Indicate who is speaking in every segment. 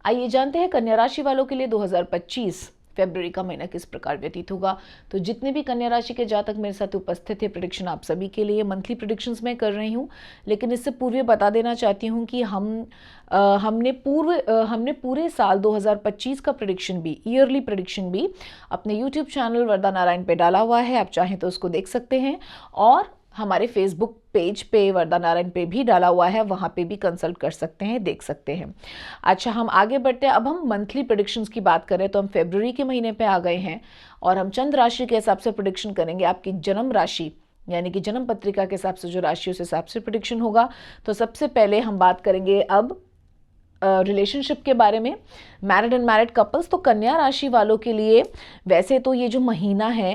Speaker 1: आइए जानते हैं कन्या राशि वालों के लिए 2025 फरवरी का महीना किस प्रकार व्यतीत होगा। तो जितने भी कन्या राशि के जातक मेरे साथ उपस्थित है, प्रेडिक्शन आप सभी के लिए मंथली प्रेडिक्शंस मैं कर रही हूँ, लेकिन इससे पूर्व बता देना चाहती हूँ कि हमने पूरे साल 2025 का प्रेडिक्शन भी, ईयरली प्रेडिक्शन भी अपने यूट्यूब चैनल वरदा नारायण पे डाला हुआ है। आप चाहें तो उसको देख सकते हैं, और हमारे फेसबुक पेज पे वरदा नारायण पे भी डाला हुआ है, वहाँ पे भी कंसल्ट कर सकते हैं, देख सकते हैं। अच्छा, हम आगे बढ़ते हैं। अब हम मंथली प्रेडिक्शंस की बात करें तो हम फरवरी के महीने पे आ गए हैं, और हम चंद्र राशि के हिसाब से प्रेडिक्शन करेंगे। आपकी जन्म राशि यानी कि जन्म पत्रिका के हिसाब से जो राशि, उस हिसाब से प्रेडिक्शन होगा। तो सबसे पहले हम बात करेंगे अब रिलेशनशिप के बारे में, मैरिड एंड मैरिड कपल्स। तो कन्या राशि वालों के लिए वैसे तो ये जो महीना है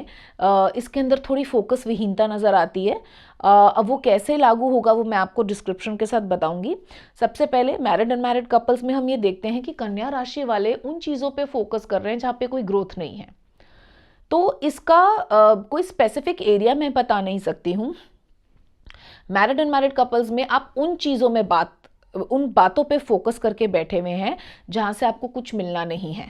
Speaker 1: इसके अंदर थोड़ी फोकस विहीनता नज़र आती है। अब वो कैसे लागू होगा वो मैं आपको डिस्क्रिप्शन के साथ बताऊंगी। सबसे पहले मैरिड एंड मैरिड कपल्स में हम ये देखते हैं कि कन्या राशि वाले उन चीज़ों पे फोकस कर रहे हैं जहाँ पे कोई ग्रोथ नहीं है। तो इसका कोई स्पेसिफिक एरिया मैं बता नहीं सकती हूँ। मैरिड एंड मैरिड कपल्स में आप उन बातों पे फोकस करके बैठे हुए हैं जहां से आपको कुछ मिलना नहीं है।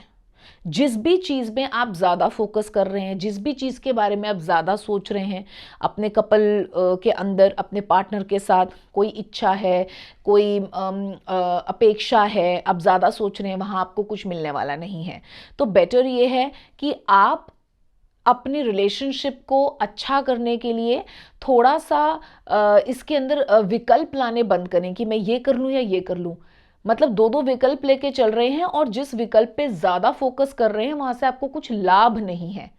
Speaker 1: जिस भी चीज़ में आप ज़्यादा फोकस कर रहे हैं, जिस भी चीज़ के बारे में आप ज़्यादा सोच रहे हैं अपने कपल के अंदर, अपने पार्टनर के साथ कोई इच्छा है, कोई अपेक्षा है, आप ज़्यादा सोच रहे हैं, वहाँ आपको कुछ मिलने वाला नहीं है। तो बेटर ये है कि आप अपने रिलेशनशिप को अच्छा करने के लिए थोड़ा सा इसके अंदर विकल्प लाने बंद करें कि मैं ये कर लूँ या ये कर लूँ। मतलब दो दो विकल्प लेके चल रहे हैं, और जिस विकल्प पे ज़्यादा फोकस कर रहे हैं वहाँ से आपको कुछ लाभ नहीं है,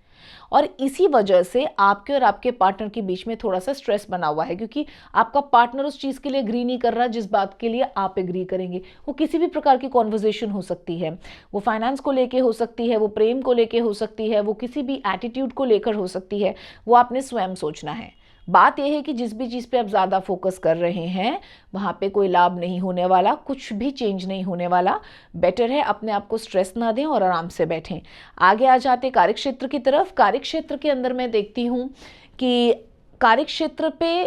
Speaker 1: और इसी वजह से आपके और आपके पार्टनर के बीच में थोड़ा सा स्ट्रेस बना हुआ है, क्योंकि आपका पार्टनर उस चीज़ के लिए एग्री नहीं कर रहा जिस बात के लिए आप एग्री करेंगे। वो किसी भी प्रकार की कॉन्वर्जेशन हो सकती है, वो फाइनेंस को लेके हो सकती है, वो प्रेम को लेके हो सकती है, वो किसी भी एटीट्यूड को लेकर हो सकती है। वो आपने स्वयं सोचना है। बात यह है कि जिस भी चीज़ पे आप ज़्यादा फोकस कर रहे हैं वहाँ पे कोई लाभ नहीं होने वाला, कुछ भी चेंज नहीं होने वाला। बेटर है अपने आप को स्ट्रेस ना दें और आराम से बैठें। आगे आ जाते कार्यक्षेत्र की तरफ। कार्यक्षेत्र के अंदर मैं देखती हूँ कि कार्यक्षेत्र पे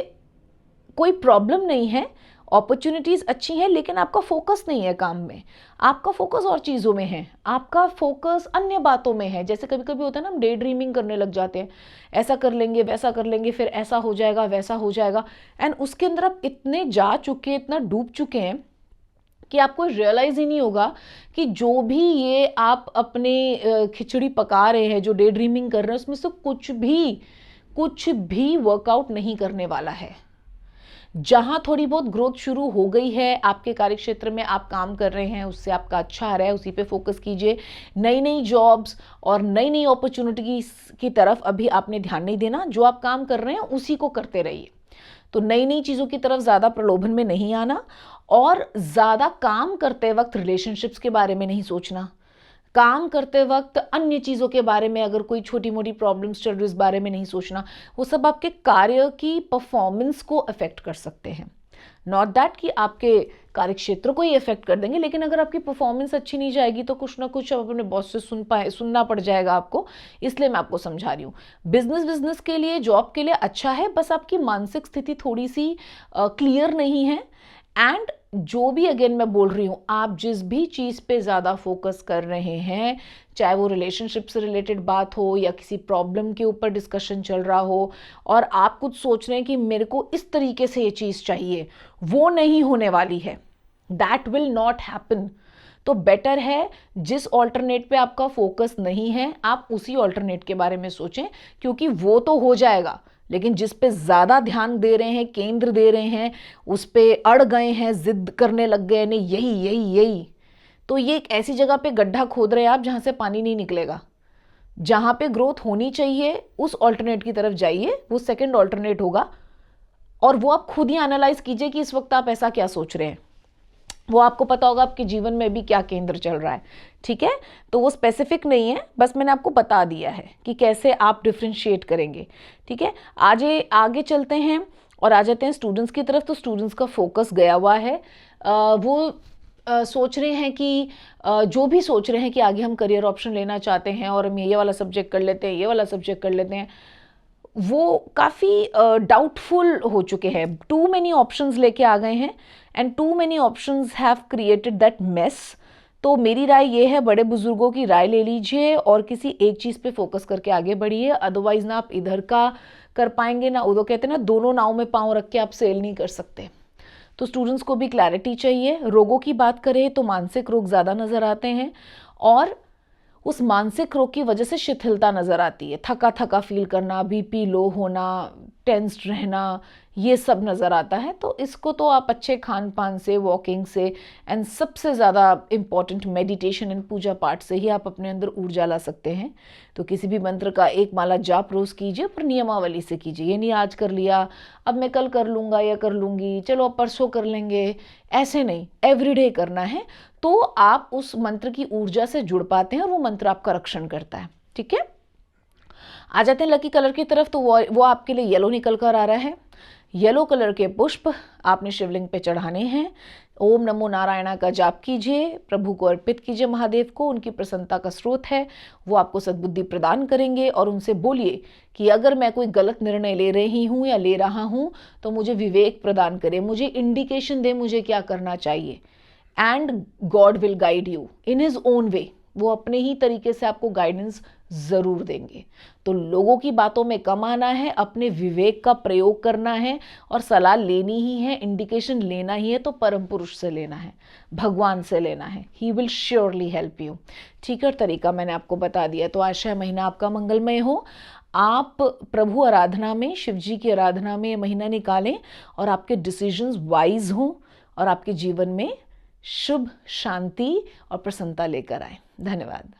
Speaker 1: कोई प्रॉब्लम नहीं है, अपॉर्चुनिटीज़ अच्छी हैं, लेकिन आपका फोकस नहीं है काम में, आपका फोकस और चीज़ों में है, आपका फोकस अन्य बातों में है। जैसे कभी कभी होता है ना, हम डे ड्रीमिंग करने लग जाते हैं, ऐसा कर लेंगे, वैसा कर लेंगे, फिर ऐसा हो जाएगा, वैसा हो जाएगा, एंड उसके अंदर आप इतने जा चुके, इतना डूब चुके हैं कि आपको रियलाइज़ ही नहीं होगा कि जो भी ये आप अपने खिचड़ी पका रहे हैं, जो डे ड्रीमिंग कर रहे हैं, उसमें से कुछ भी वर्कआउट नहीं करने वाला है। जहां थोड़ी बहुत ग्रोथ शुरू हो गई है, आपके कार्यक्षेत्र में आप काम कर रहे हैं, उससे आपका अच्छा आ रहा है, उसी पे फोकस कीजिए। नई नई जॉब्स और नई नई अपॉर्चुनिटीज की तरफ अभी आपने ध्यान नहीं देना, जो आप काम कर रहे हैं उसी को करते रहिए। तो नई नई चीज़ों की तरफ ज़्यादा प्रलोभन में नहीं आना, और ज़्यादा काम करते वक्त रिलेशनशिप्स के बारे में नहीं सोचना। काम करते वक्त अन्य चीज़ों के बारे में, अगर कोई छोटी मोटी प्रॉब्लम्स चल रही है, इस बारे में नहीं सोचना। वो सब आपके कार्य की परफॉर्मेंस को अफेक्ट कर सकते हैं। नॉट दैट कि आपके कार्यक्षेत्र को ही अफेक्ट कर देंगे, लेकिन अगर आपकी परफॉर्मेंस अच्छी नहीं जाएगी तो कुछ ना कुछ अपने बॉस से सुनना पड़ जाएगा आपको। इसलिए मैं आपको समझा रही हूँ। बिजनेस के लिए, जॉब के लिए अच्छा है, बस आपकी मानसिक स्थिति थोड़ी सी क्लियर नहीं है। एंड जो भी, अगेन मैं बोल रही हूँ, आप जिस भी चीज़ पे ज़्यादा फोकस कर रहे हैं, चाहे वो रिलेशनशिप से रिलेटेड बात हो या किसी प्रॉब्लम के ऊपर डिस्कशन चल रहा हो, और आप कुछ सोच रहे हैं कि मेरे को इस तरीके से ये चीज़ चाहिए, वो नहीं होने वाली है। That will not happen. तो बेटर है जिस ऑल्टरनेट पे आपका फोकस नहीं है, आप उसी ऑल्टरनेट के बारे में सोचें, क्योंकि वो तो हो जाएगा, लेकिन जिस पे ज़्यादा ध्यान दे रहे हैं, केंद्र दे रहे हैं, उस पे अड़ गए हैं, जिद करने लग गए, नहीं यही, तो ये एक ऐसी जगह पे गड्ढा खोद रहे हैं आप जहाँ से पानी नहीं निकलेगा। जहाँ पे ग्रोथ होनी चाहिए उस ऑल्टरनेट की तरफ जाइए, वो सेकंड ऑल्टरनेट होगा, और वो आप खुद ही एनालाइज कीजिए कि इस वक्त आप ऐसा क्या सोच रहे हैं। वो आपको पता होगा आपके जीवन में भी क्या केंद्र चल रहा है। ठीक है, तो वो स्पेसिफिक नहीं है, बस मैंने आपको बता दिया है कि कैसे आप डिफ्रेंशिएट करेंगे। ठीक है, आगे चलते हैं और आ जाते हैं स्टूडेंट्स की तरफ। तो स्टूडेंट्स का फोकस गया हुआ है, वो सोच रहे हैं कि जो भी सोच रहे हैं कि आगे हम करियर ऑप्शन लेना चाहते हैं और हम ये वाला सब्जेक्ट कर लेते हैं, ये वाला सब्जेक्ट कर लेते हैं, वो काफ़ी डाउटफुल हो चुके हैं। टू मेनी ऑप्शंस लेके आ गए हैं, and too many options have created that mess. तो मेरी राय ये है, बड़े बुजुर्गों की राय ले लीजिए और किसी एक चीज़ पे फोकस करके आगे बढ़िए। अदरवाइज ना आप इधर का कर पाएंगे ना उधर, कहते हैं ना दोनों नाव में पाँव रख के आप सेल नहीं कर सकते। तो स्टूडेंट्स को भी क्लैरिटी चाहिए। रोगों की बात करें तो मानसिक रोग ज़्यादा नज़र आते हैं और उस मानसिक रोग की वजह से शिथिलता नज़र आती है, थका थका फील करना, बीपी लो होना, टेंस्ड रहना, ये सब नज़र आता है। तो इसको तो आप अच्छे खान पान से, वॉकिंग से एंड सबसे ज़्यादा इम्पॉर्टेंट मेडिटेशन एंड पूजा पाठ से ही आप अपने अंदर ऊर्जा ला सकते हैं। तो किसी भी मंत्र का एक माला जाप रोज़ कीजिए, पर नियमावली से कीजिए। ये नहीं आज कर लिया अब मैं कल कर लूँगा या कर लूँगी, चलो अब परसों कर लेंगे, ऐसे नहीं, एवरीडे करना है। तो आप उस मंत्र की ऊर्जा से जुड़ पाते हैं और वो मंत्र आपका रक्षण करता है। ठीक है, आ जाते हैं लकी कलर की तरफ। तो वो आपके लिए येलो निकल कर आ रहा है। येलो कलर के पुष्प आपने शिवलिंग पे चढ़ाने हैं। ओम नमो नारायणा का जाप कीजिए, प्रभु को अर्पित कीजिए, महादेव को, उनकी प्रसन्नता का स्रोत है, वो आपको सद्बुद्धि प्रदान करेंगे। और उनसे बोलिए कि अगर मैं कोई गलत निर्णय ले रही हूँ या ले रहा हूँ तो मुझे विवेक प्रदान करें, मुझे इंडिकेशन दे मुझे क्या करना चाहिए। And God will guide you in his own way, वो अपने ही तरीके से आपको गाइडेंस ज़रूर देंगे। तो लोगों की बातों में कम आना है, अपने विवेक का प्रयोग करना है और सलाह लेनी ही है, इंडिकेशन लेना ही है तो परम पुरुष से लेना है, भगवान से लेना है। He will surely help you. ठीक है, तरीका मैंने आपको बता दिया। तो आशा है महीना आपका मंगलमय हो। आप प्रभु आराधना में, शिव जी की आराधना में ये महीना निकालें और आपके डिसीजंस वाइज हों और आपके जीवन में शुभ, शांति और प्रसन्नता लेकर आए। धन्यवाद।